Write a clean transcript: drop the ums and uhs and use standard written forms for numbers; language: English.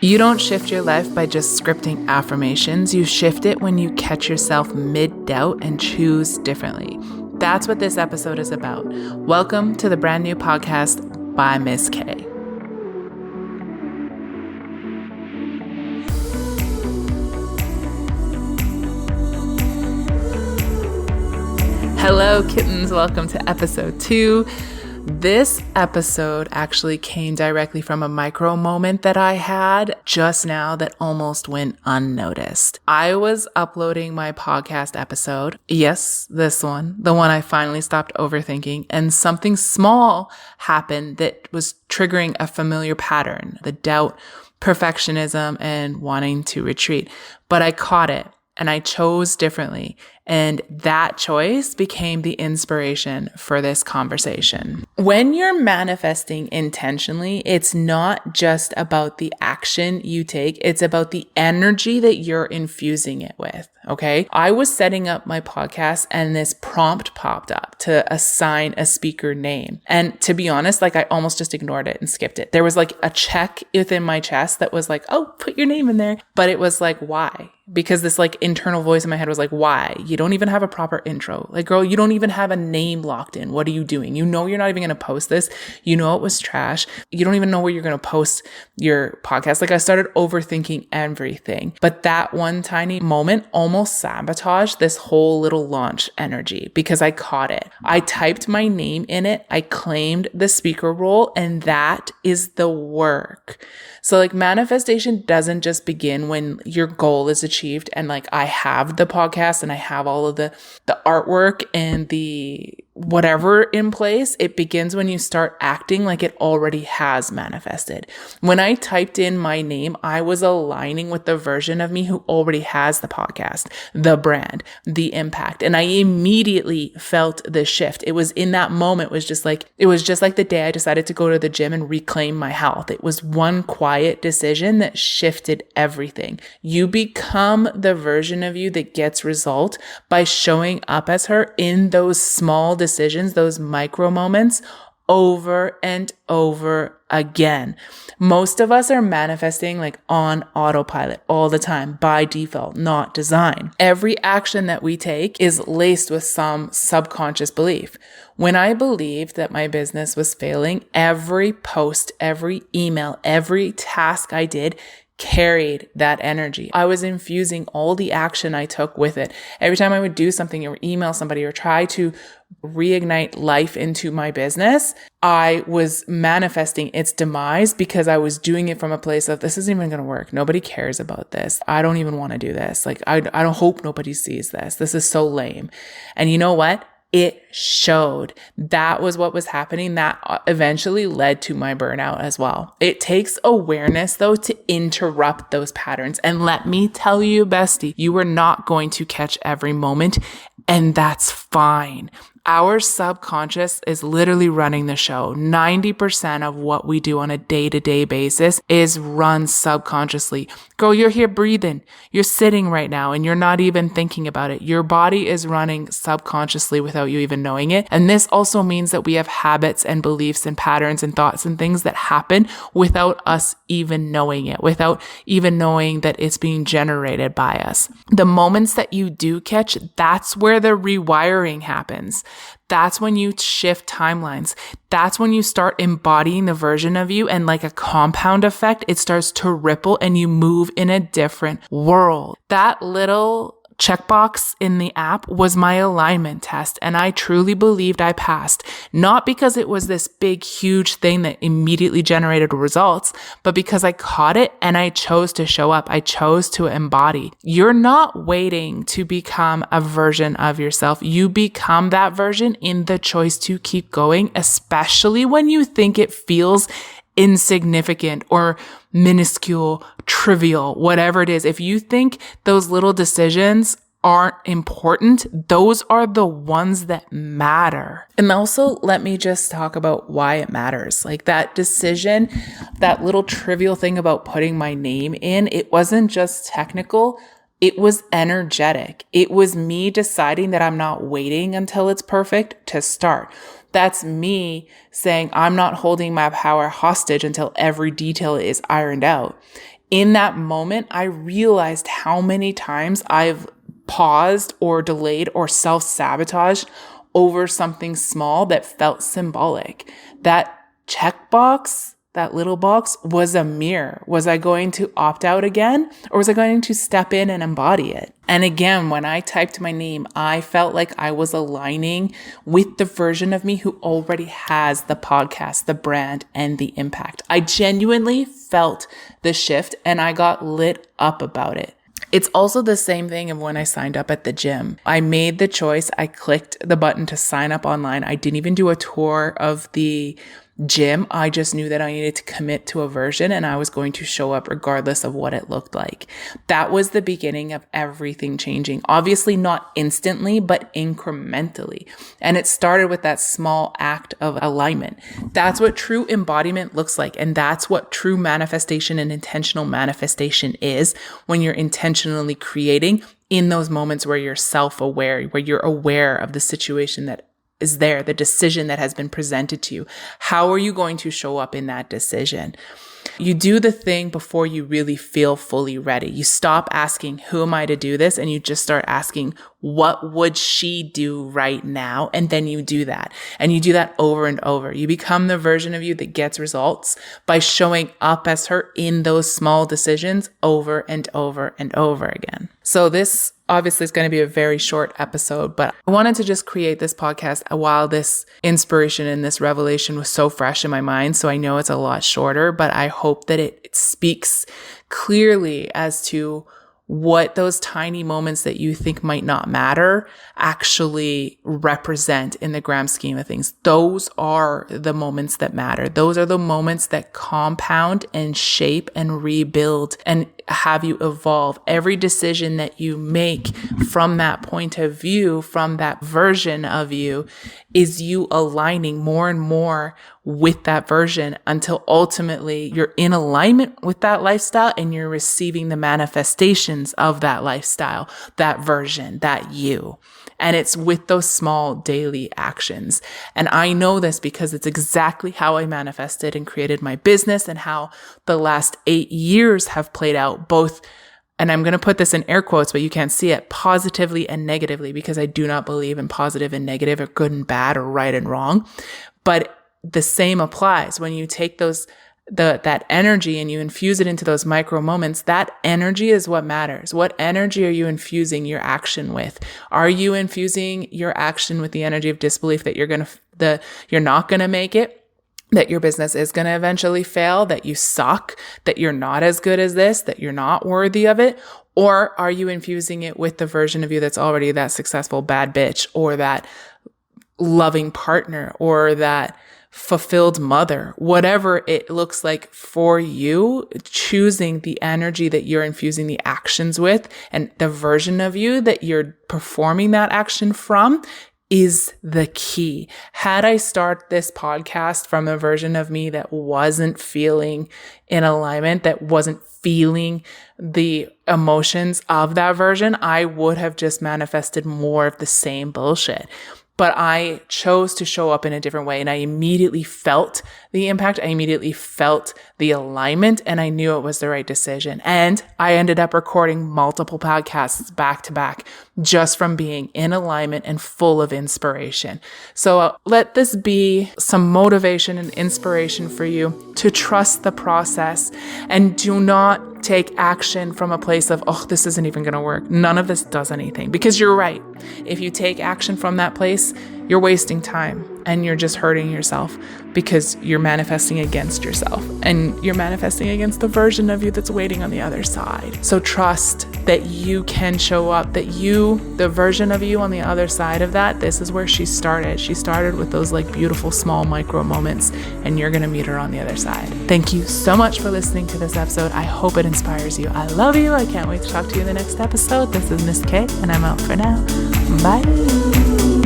You don't shift your life by just scripting affirmations. You shift it when you catch yourself mid-doubt and choose differently. That's what this episode is about. Welcome to the brand new podcast by Miss K. Hello, kittens. Welcome to episode 2. This episode actually came directly from a micro moment that I had just now that almost went unnoticed. I was uploading my podcast episode. Yes, this one, the one I finally stopped overthinking, and something small happened that was triggering a familiar pattern, the doubt, perfectionism, and wanting to retreat. But I caught it and I chose differently. And that choice became the inspiration for this conversation. When you're manifesting intentionally, it's not just about the action you take, it's about the energy that you're infusing it with. Okay. I was setting up my podcast and this prompt popped up to assign a speaker name. And to be honest, I almost just ignored it and skipped it. There was a check within my chest that was oh, put your name in there. But it was why? Because this internal voice in my head was why? You don't even have a proper intro. Girl, you don't even have a name locked in. What are you doing? You know, you're not even going to post this. You know, it was trash. You don't even know where you're going to post your podcast. I started overthinking everything, but that one tiny moment almost sabotaged this whole little launch energy because I caught it. I typed my name in it. I claimed the speaker role, and that is the work. So manifestation doesn't just begin when your goal is achieved and I have the podcast and I have all of the artwork and the whatever in place. It begins when you start acting like it already has manifested. When I typed in my name, I was aligning with the version of me who already has the podcast, the brand, the impact. And I immediately felt the shift. It was in that moment, it was just like the day I decided to go to the gym and reclaim my health. It was one quiet decision that shifted everything. You become the version of you that gets result by showing up as her in those small decisions, those micro moments over and over again. Most of us are manifesting on autopilot all the time by default, not design. Every action that we take is laced with some subconscious belief. When I believed that my business was failing, every post, every email, every task I did carried that energy. I was infusing all the action I took with it. Every time I would do something or email somebody or try to reignite life into my business, I was manifesting its demise because I was doing it from a place of, this isn't even going to work. Nobody cares about this. I don't even want to do this. I don't hope nobody sees this. This is so lame. And you know what? It showed. That was what was happening. That eventually led to my burnout as well. It takes awareness though to interrupt those patterns. And let me tell you, bestie, you are not going to catch every moment, and that's fine. Our subconscious is literally running the show. 90% of what we do on a day-to-day basis is run subconsciously. Girl, you're here breathing. You're sitting right now and you're not even thinking about it. Your body is running subconsciously without you even knowing it. And this also means that we have habits and beliefs and patterns and thoughts and things that happen without us even knowing it, without even knowing that it's being generated by us. The moments that you do catch, that's where the rewiring happens. That's when you shift timelines. That's when you start embodying the version of you, and like a compound effect, it starts to ripple and you move in a different world. That little checkbox in the app was my alignment test, and I truly believed I passed. Not because it was this big, huge thing that immediately generated results, but because I caught it and I chose to show up. I chose to embody. You're not waiting to become a version of yourself. You become that version in the choice to keep going, especially when you think it feels insignificant or minuscule, trivial, whatever it is. If you think those little decisions aren't important, those are the ones that matter. And also, let me just talk about why it matters. That decision, that little trivial thing about putting my name in, it wasn't just technical. It was energetic. It was me deciding that I'm not waiting until it's perfect to start. That's me saying I'm not holding my power hostage until every detail is ironed out. In that moment, I realized how many times I've paused or delayed or self-sabotaged over something small that felt symbolic. That checkbox, that little box, was a mirror. Was I going to opt out again, or was I going to step in and embody it? And again, when I typed my name, I felt like I was aligning with the version of me who already has the podcast, the brand, and the impact. I genuinely felt the shift and I got lit up about it. It's also the same thing of when I signed up at the gym. I made the choice. I clicked the button to sign up online. I didn't even do a tour of the gym. I just knew that I needed to commit to a version and I was going to show up regardless of what it looked like. That was the beginning of everything changing. Obviously not instantly, but incrementally. And it started with that small act of alignment. That's what true embodiment looks like. And that's what true manifestation and intentional manifestation is, when you're intentionally creating in those moments where you're self-aware, where you're aware of the situation that is there, the decision that has been presented to you. How are you going to show up in that decision? You do the thing before you really feel fully ready. You stop asking, who am I to do this? And you just start asking, what would she do right now? And then you do that. And you do that over and over. You become the version of you that gets results by showing up as her in those small decisions over and over and over again. So this obviously is going to be a very short episode, but I wanted to just create this podcast while this inspiration and this revelation was so fresh in my mind. So I know it's a lot shorter, but I hope that it speaks clearly as to what those tiny moments that you think might not matter actually represent in the grand scheme of things. Those are the moments that matter. Those are the moments that compound and shape and rebuild and have you evolve. Every decision that you make from that point of view, from that version of you, is you aligning more and more with that version until ultimately you're in alignment with that lifestyle and you're receiving the manifestations of that lifestyle, that version, that you. And it's with those small daily actions. And I know this because it's exactly how I manifested and created my business and how the last 8 years have played out, both, and I'm going to put this in air quotes, but you can't see it, positively and negatively, because I do not believe in positive and negative or good and bad or right and wrong. But the same applies when you take that energy and you infuse it into those micro moments. That energy is what matters. What energy are you infusing your action with? Are you infusing your action with the energy of disbelief that you're not going to make it, that your business is going to eventually fail, that you suck, that you're not as good as this, that you're not worthy of it? Or are you infusing it with the version of you that's already that successful bad bitch, or that loving partner, or that fulfilled mother? Whatever it looks like for you, choosing the energy that you're infusing the actions with and the version of you that you're performing that action from is the key. Had I started this podcast from a version of me that wasn't feeling in alignment, that wasn't feeling the emotions of that version, I would have just manifested more of the same bullshit. But I chose to show up in a different way, and I immediately felt the impact. I immediately felt the alignment, and I knew it was the right decision. And I ended up recording multiple podcasts back to back just from being in alignment and full of inspiration. So let this be some motivation and inspiration for you to trust the process and do not take action from a place of, oh, this isn't even going to work. None of this does anything, because you're right. If you take action from that place, you're wasting time and you're just hurting yourself, because you're manifesting against yourself and you're manifesting against the version of you that's waiting on the other side. So trust that you can show up, that you, the version of you on the other side of that, this is where she started. She started with those like beautiful small micro moments, and you're going to meet her on the other side. Thank you so much for listening to this episode. I hope it inspires you. I love you. I can't wait to talk to you in the next episode. This is Miss K, and I'm out for now. Bye.